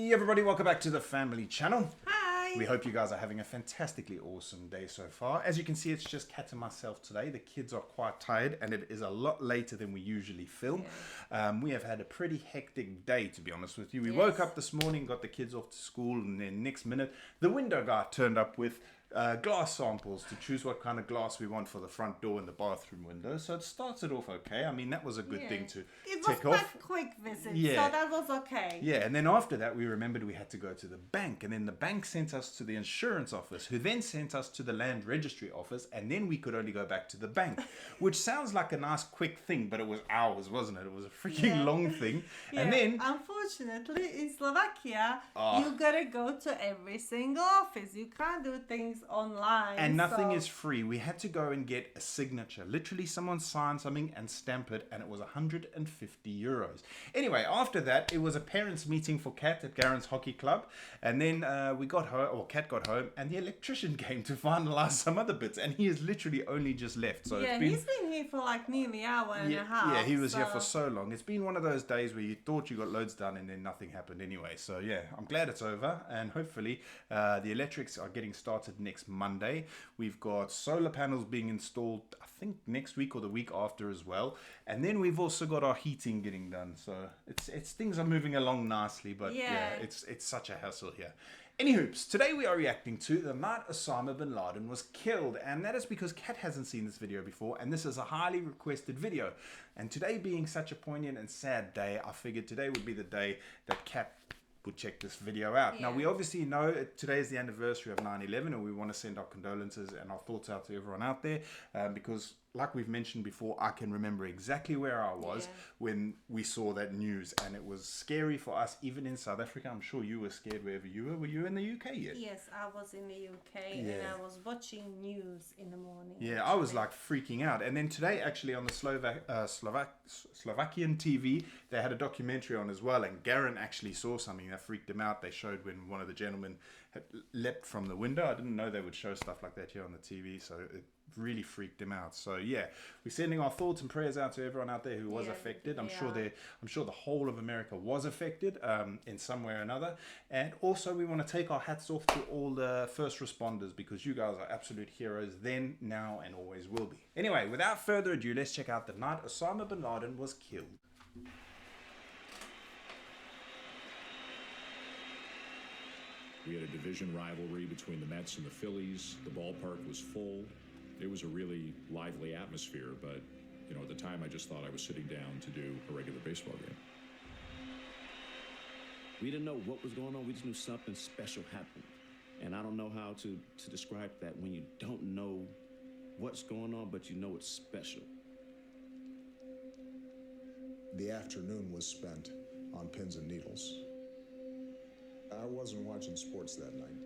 Hey everybody, welcome back to the family channel. Hi. We hope you guys are having a fantastically awesome day so far. As you can see, it's just Kat and myself today. The kids are quite tired and it is a lot later than we usually film. We have had a pretty hectic day, to be honest with you. We woke up this morning, got the kids off to school, and then next minute the window guy turned up with glass samples to choose what kind of glass we want for the front door and the bathroom window. So it started off okay. I mean, that was a good thing to tick off. It was quite a quick visit, so that was okay. Yeah, and then after that, we remembered we had to go to the bank. And then the bank sent us to the insurance office, who then sent us to the land registry office. And then we could only go back to the bank, which sounds like a nice quick thing, but it was hours, wasn't it? It was a freaking long thing. And then, unfortunately, in Slovakia, you gotta go to every single office. You can't do things online. And nothing is free. We had to go and get a signature. Literally, someone signed something and stamp it, and it was 150 euros. Anyway, after that, it was a parents' meeting for Kat at Garen's hockey club. And then we got home, or Kat got home, and the electrician came to finalize some other bits. And he has literally only just left. So he's been here for like nearly an hour and a half. Yeah, he was here for so long. It's been one of those days where you thought you got loads done and then nothing happened anyway. So yeah, I'm glad it's over. And hopefully the electrics are getting started next Monday. We've got solar panels being installed, I think next week or the week after as well. And then we've also got our heating getting done. So it's things are moving along nicely, but it's such a hassle here. Anywhoops, today we are reacting to the night Osama Bin Laden was killed, and that is because Kat hasn't seen this video before, and this is a highly requested video. And today being such a poignant and sad day, I figured today would be the day that Kat would check this video out. Now, we obviously know today is the anniversary of 9/11, and we want to send our condolences and our thoughts out to everyone out there, because like we've mentioned before, I can remember exactly where I was when we saw that news, and it was scary for us, even in South Africa. I'm sure you were scared wherever you were. Were you in the UK yet? Yes, I was in the UK, and I was watching news in the morning. Yeah, I was like freaking out. And then today, actually, on the Slovakian TV, they had a documentary on as well, and Garen actually saw something that freaked him out. They showed when one of the gentlemen had leapt from the window. I didn't know they would show stuff like that here on the TV, so it really freaked him out. So yeah, we're sending our thoughts and prayers out to everyone out there who was affected. I'm sure the whole of America was affected in some way or another. And also we want to take our hats off to all the first responders, because you guys are absolute heroes then, now, and always will be. Anyway, without further ado, let's check out the night Osama Bin Laden was killed. We had a division rivalry between the Mets and the Phillies. The ballpark was full. It was a really lively atmosphere, but, you know, at the time I just thought I was sitting down to do a regular baseball game. We didn't know what was going on. We just knew something special happened. And I don't know how to describe that when you don't know what's going on, but you know it's special. The afternoon was spent on pins and needles. I wasn't watching sports that night.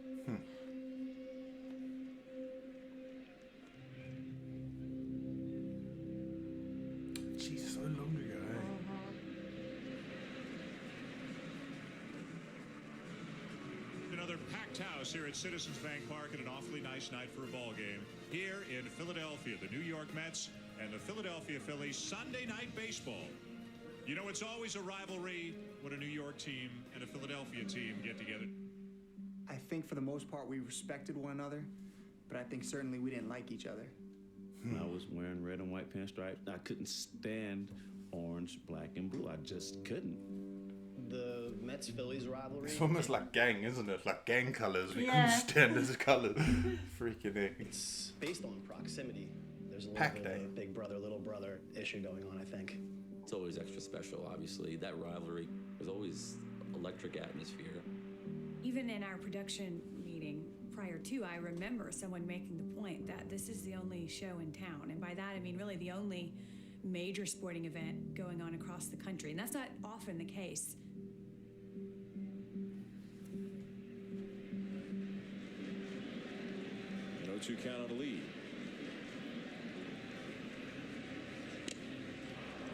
Jeez, so long ago. Another packed house here at Citizens Bank Park, and an awfully nice night for a ball game here in Philadelphia. The New York Mets and the Philadelphia Phillies, Sunday night baseball. You know, it's always a rivalry when a New York team and a Philadelphia team get together. I think for the most part we respected one another, but I think certainly we didn't like each other. I was wearing red and white pinstripes. I couldn't stand orange, black, and blue. I just couldn't. The Mets-Phillies rivalry. It's almost like gang, isn't it? Like gang colors. We couldn't stand as colors. Freaking egg. It's based on proximity. There's a little Pack bit day. of a big brother, little brother issue going on, I think. It's always extra special, obviously. That rivalry was always electric atmosphere. Even in our production meeting prior to, I remember someone making the point that this is the only show in town. And by that, I mean really the only major sporting event going on across the country. And that's not often the case. An 0-2 count on a lead.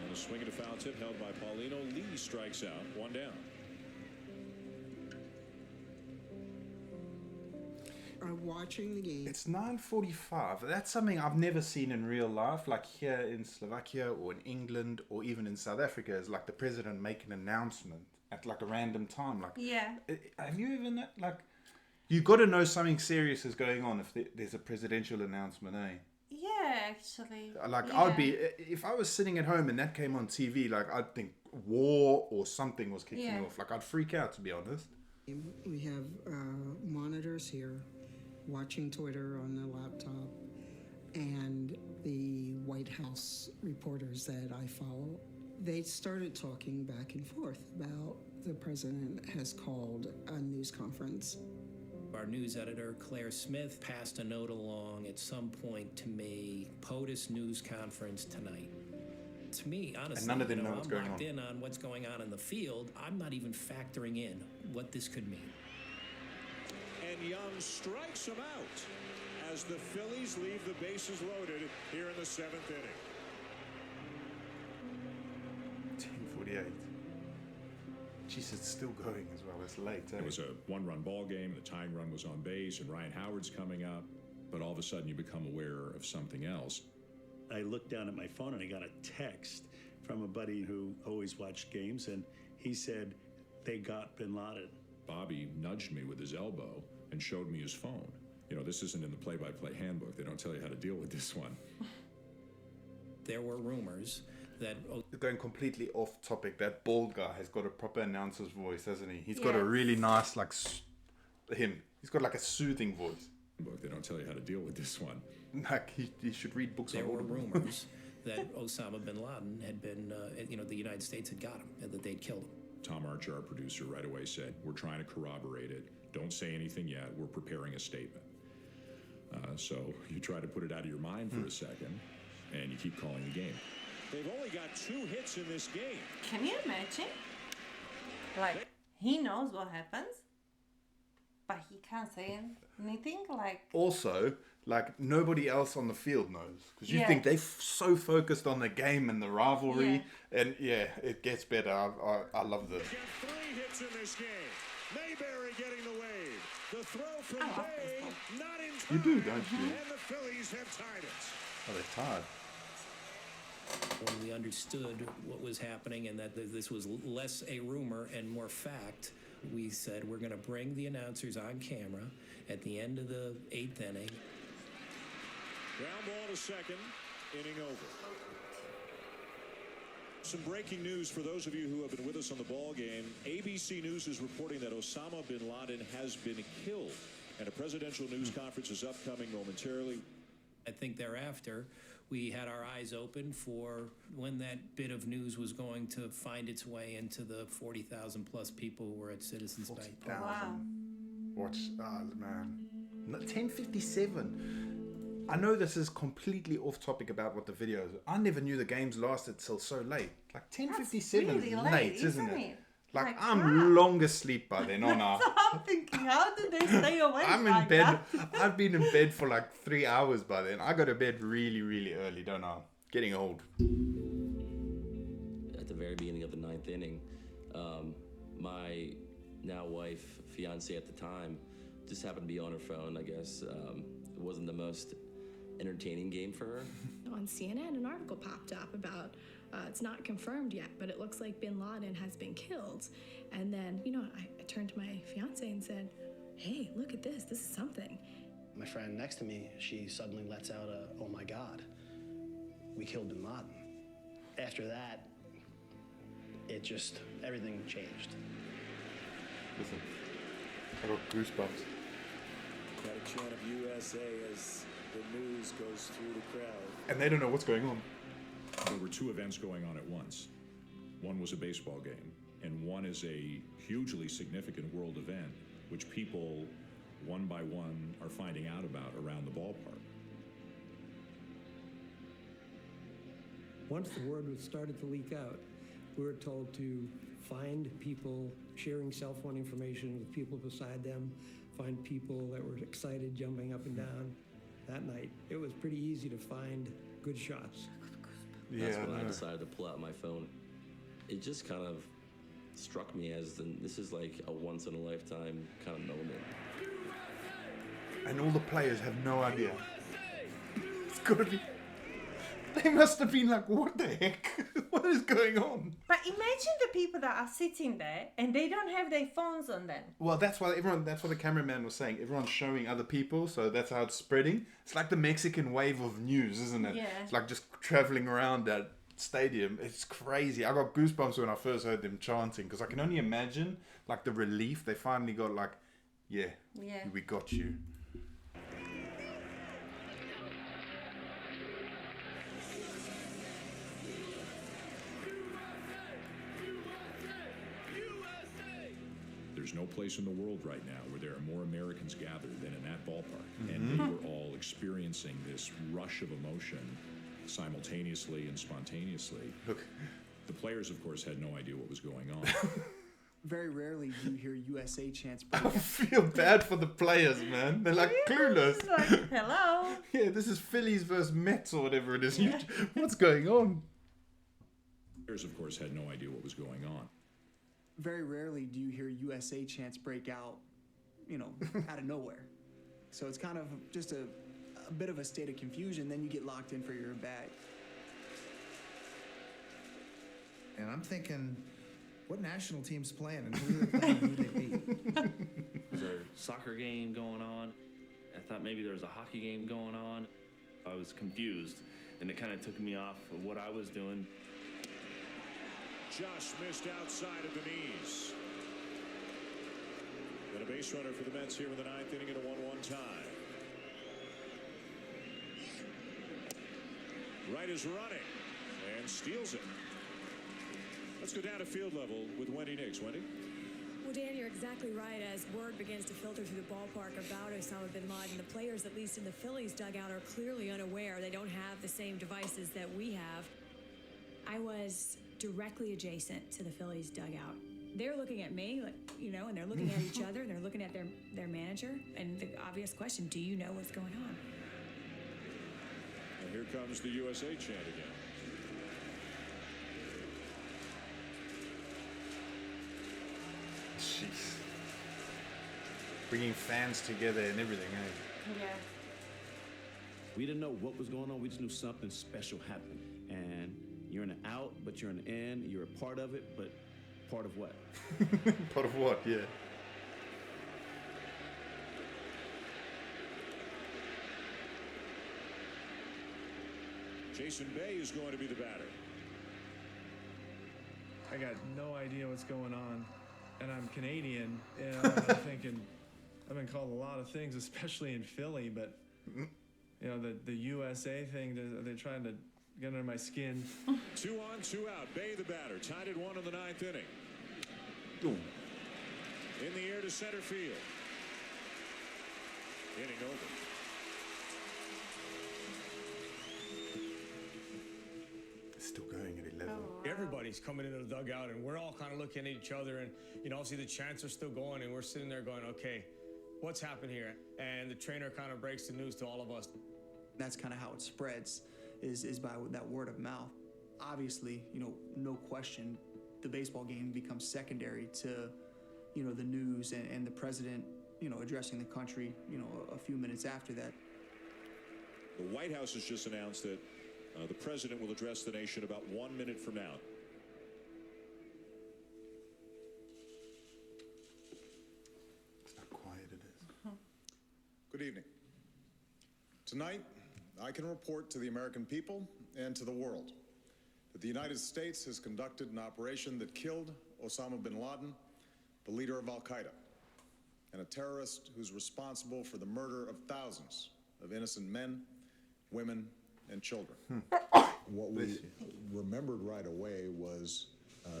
And a swing and a foul tip held by Paulino. Lee strikes out. One down. Are watching the game. It's 9:45. That's something I've never seen in real life, like here in Slovakia or in England or even in South Africa, is like the president make an announcement at like a random time. Like, Yeah. have you even like? You got to know something serious is going on if there's a presidential announcement, eh? Yeah, actually. Like yeah. I'd be if I was sitting at home and that came on TV, like I'd think war or something was kicking off. Like I'd freak out, to be honest. We have monitors here, watching Twitter on the laptop, and the White House reporters that I follow, they started talking back and forth about the president has called a news conference. Our news editor, Claire Smith, passed a note along at some point to me, POTUS news conference tonight. To me, honestly, and none of them know what's I'm going locked on. in on what's going on in the field. I'm not even factoring in what this could mean. And Young strikes him out as the Phillies leave the bases loaded here in the 7th inning. 10:48. Jeez, it's still going as well. It's late. Eh? It was a one-run ball game. The tying run was on base, and Ryan Howard's coming up. But all of a sudden, you become aware of something else. I looked down at my phone and I got a text from a buddy who always watched games, and he said they got Bin Laden. Bobby nudged me with his elbow and showed me his phone. You know, this isn't in the play-by-play handbook. They don't tell you how to deal with this one. There were rumors that... Going completely off topic, that bald guy has got a proper announcer's voice, hasn't he? He's got a really nice, like, he's got like a soothing voice. They don't tell you how to deal with this one. Like, he should read books on There were Audible. rumors that Osama Bin Laden had been, the United States had got him, and that they'd killed him. Tom Archer, our producer, right away said, we're trying to corroborate it. Don't say anything yet. We're preparing a statement. So you try to put it out of your mind for a second, and you keep calling the game. They've only got 2 hits in this game. Can you imagine? Like, he knows what happens, but he can't say anything. Like, Also, like, nobody else on the field knows. Because you think they're so focused on the game and the rivalry. And, it gets better. I love this. They got 3 hits in this game. Mayberry getting the wave. The throw from Bay, not in time. You do, don't you? And the Phillies have tied it. Oh, they're tired. When we understood what was happening and that this was less a rumor and more fact, we said we're going to bring the announcers on camera at the end of the 8th inning. Ground ball to second, inning over. Some breaking news for those of you who have been with us on the ball game. ABC News is reporting that Osama Bin Laden has been killed, and a presidential news conference is upcoming momentarily. I think thereafter, we had our eyes open for when that bit of news was going to find its way into the 40,000 plus people who were at Citizens Bank. wow. Watch, man. 10:57. I know this is completely off topic about what the video is. I never knew the games lasted till so late. Like 10:57 really is late, late, isn't isn't it? it? Like, Like, I'm long asleep by then, aren't I? I'm thinking, how did they stay awake? I'm in like bed. that? I've been in bed for like 3 hours by then. I go to bed really, really early, don't I? Getting old. At the very beginning of the 9th inning, my now wife, fiance at the time, just happened to be on her phone, I guess. It wasn't the most entertaining game for her. On CNN, an article popped up about, it's not confirmed yet, but it looks like Bin Laden has been killed. And then, I turned to my fiance and said, hey, look at this. This is something. My friend next to me, she suddenly lets out a, oh my God, we killed Bin Laden. After that, it just, everything changed. Listen, I got goosebumps. Quite a chant of USA as the news goes through the crowd. And they don't know what's going on. There were 2 events going on at once. One was a baseball game, and one is a hugely significant world event, which people, one by one, are finding out about around the ballpark. Once the word started to leak out, we were told to find people sharing cell phone information with people beside them, find people that were excited, jumping up and down. That night, it was pretty easy to find good shots. That's when I decided to pull out my phone. It just kind of struck me as this is like a once-in-a-lifetime kind of moment. And all the players have no idea. It's gotta be... They must have been like, what the heck? What is going on? But imagine the people that are sitting there and they don't have their phones on them. Well, that's what the cameraman was saying. Everyone's showing other people, so that's how it's spreading. It's like the Mexican wave of news, isn't it? Yeah. It's like just traveling around that stadium. It's crazy. I got goosebumps when I first heard them chanting, because I can only imagine like the relief they finally got. Like, yeah, we got you. There's no place in the world right now where there are more Americans gathered than in that ballpark. And they were all experiencing this rush of emotion simultaneously and spontaneously. Look. The players, of course, had no idea what was going on. Very rarely do you hear USA chants. I feel bad for the players, man. They're like clueless. Like, hello. Yeah, this is Phillies versus Mets or whatever it is. What's going on? Players, of course, had no idea what was going on. Very rarely do you hear USA chants break out, out of nowhere. So it's kind of just a bit of a state of confusion. Then you get locked in for your bag. And I'm thinking, what national team's playing and who they're playing, who they beat? There's a soccer game going on. I thought maybe there was a hockey game going on. I was confused, and it kind of took me off of what I was doing. Just missed outside of the knees. And a base runner for the Mets here in the ninth inning at a 1-1 tie. Wright is running and steals it. Let's go down to field level with Wendy Nix. Wendy? Well, Dan, you're exactly right. As word begins to filter through the ballpark about Osama Bin Laden, the players, at least in the Phillies dugout, are clearly unaware. They don't have the same devices that we have. I was directly adjacent to the Phillies dugout. They're looking at me, and they're looking at each other, and they're looking at their manager. And the obvious question, do you know what's going on? And here comes the USA chant again. Jeez. Bringing fans together and everything, eh? Yeah. We didn't know what was going on. We just knew something special happened. And you're in an out, but you're in an in. You're a part of it, but part of what? Part of what, yeah. Jason Bay is going to be the batter. I got no idea what's going on, and I'm Canadian, and I'm thinking, I've been called a lot of things, especially in Philly, but the USA thing, they're trying to get under my skin. 2 on, 2 out. Bay the batter, tied at 1 in the ninth inning. Ooh. In the air to center field. Inning over. Still going at 11. Everybody's coming into the dugout, and we're all kind of looking at each other, and obviously the chants are still going, and we're sitting there going, okay, what's happened here? And the trainer kind of breaks the news to all of us. That's kind of how it spreads, is by that word of mouth. Obviously, no question, the baseball game becomes secondary to, the news and the president, addressing the country, a few minutes after that. The White House has just announced that the president will address the nation about 1 minute from now. It's how quiet it is. Good evening. Tonight, I can report to the American people and to the world that the United States has conducted an operation that killed Osama Bin Laden, the leader of Al-Qaeda, and a terrorist who's responsible for the murder of thousands of innocent men, women, and children. What we remembered right away was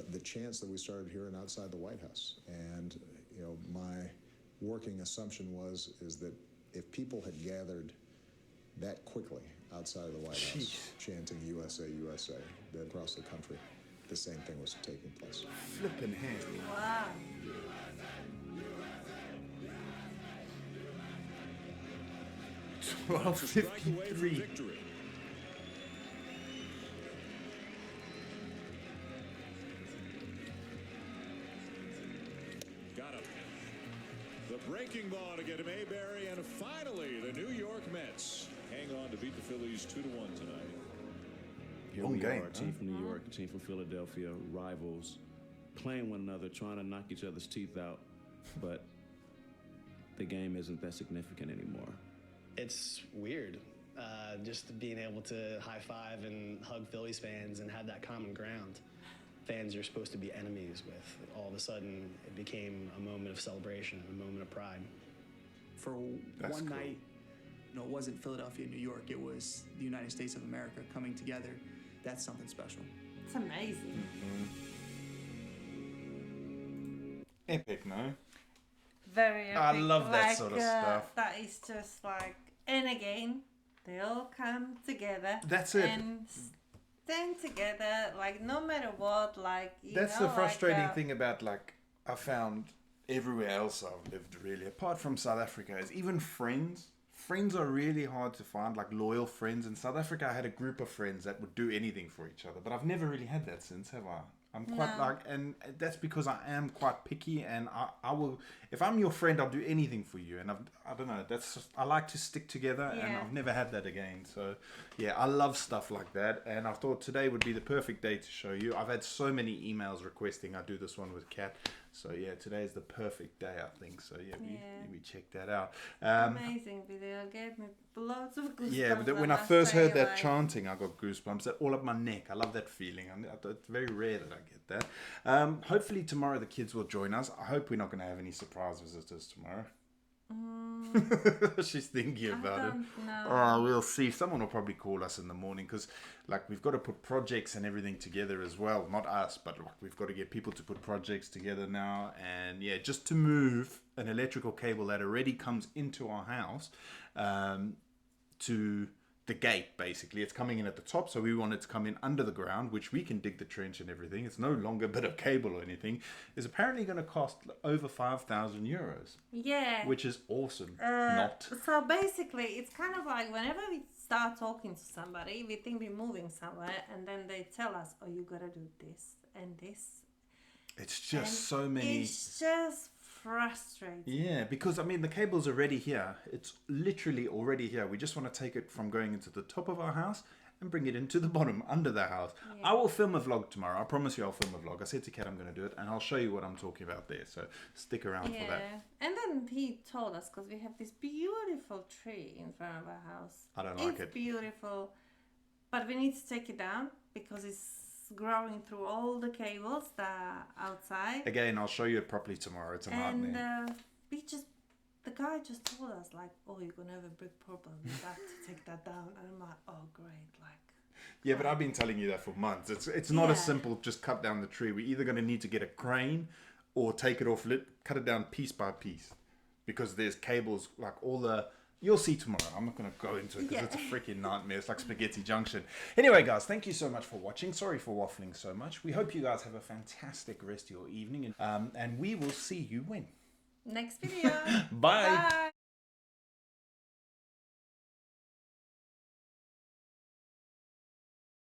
the chants that we started hearing outside the White House. And, my working assumption is that if people had gathered that quickly outside of the White House, chanting USA, USA, that across the country, the same thing was taking place. Flippin' hand. Wow. To strike away from victory. Got him. The breaking ball to get him Mayberry, and finally the New York Mets hang on to beat the Phillies 2-1 tonight. here Long we game, are, a huh? team from New York, a team from Philadelphia, rivals, playing one another, trying to knock each other's teeth out, but the game isn't that significant anymore. It's weird, just being able to high five and hug Phillies fans and have that common ground. Fans you're supposed to be enemies with. All of a sudden, it became a moment of celebration, a moment of pride. For one night, it wasn't Philadelphia, New York. It was the United States of America coming together. That's something special. It's amazing. Epic, no? Very epic. I love that sort of stuff. That is just like, and again, they all come together. That's it. And stand together, like no matter what, like That's the frustrating thing about, like, I found everywhere else I've lived, really, apart from South Africa, is even friends. Friends are really hard to find, like loyal friends. In South Africa, I had a group of friends that would do anything for each other, but I've never really had that since, have I? I'm quite and that's because I am quite picky, and I will, if I'm your friend, I'll do anything for you, and I don't know, that's just, I like to stick together, and I've never had that again. So yeah, I love stuff like that, and I thought today would be the perfect day to show you. I've had so many emails requesting I do this one with Kat, so yeah, today is the perfect day, I think. So yeah, we check that out. Amazing video, gave me lots of goosebumps. Yeah, but when I first heard that chanting, I got goosebumps all up my neck. I love that feeling. It's very rare that I get that. Hopefully tomorrow the kids will join us. I hope we're not going to have any surprise visitors tomorrow. She's thinking about it. Oh, we'll see. Someone will probably call us in the morning, because like we've got to put projects and everything together as well. Not us, but like, we've got to get people to put projects together now. And yeah, just to move an electrical cable that already comes into our house to the gate, basically. It's coming in at the top, so we want it to come in under the ground, which we can dig the trench and everything. It's no longer a bit of cable or anything. It's apparently going to cost over 5,000 euros. Yeah. Which is awesome. So basically, it's kind of like whenever we start talking to somebody, we think we're moving somewhere, and then they tell us, oh, you got to do this and this. It's just so many... It's just frustrating. Yeah, because I mean the cable's already here. It's literally already here. We just want to take it from going into the top of our house and bring it into the bottom under the house. I will film a vlog tomorrow. I promise you I'll film a vlog. I said to Kat I'm going to do it, and I'll show you what I'm talking about there. So stick around for that. And then he told us, because we have this beautiful tree in front of our house. I don't like it. It's beautiful, but we need to take it down because it's growing through all the cables that are outside. Again, I'll show you it properly tomorrow. It's a nightmare. And the guy just told us, like, oh, you're going to have a big problem with that to take that down. And I'm like, oh, great. Like, yeah, but I've been telling you that for months. It's not as simple, just cut down the tree. We're either going to need to get a crane or take it off, cut it down piece by piece. Because there's cables, like all the... You'll see tomorrow. I'm not going to go into it because it's a freaking nightmare. It's like Spaghetti Junction. Anyway, guys, thank you so much for watching. Sorry for waffling so much. We hope you guys have a fantastic rest of your evening. And we will see you when? Next video. Bye. Bye.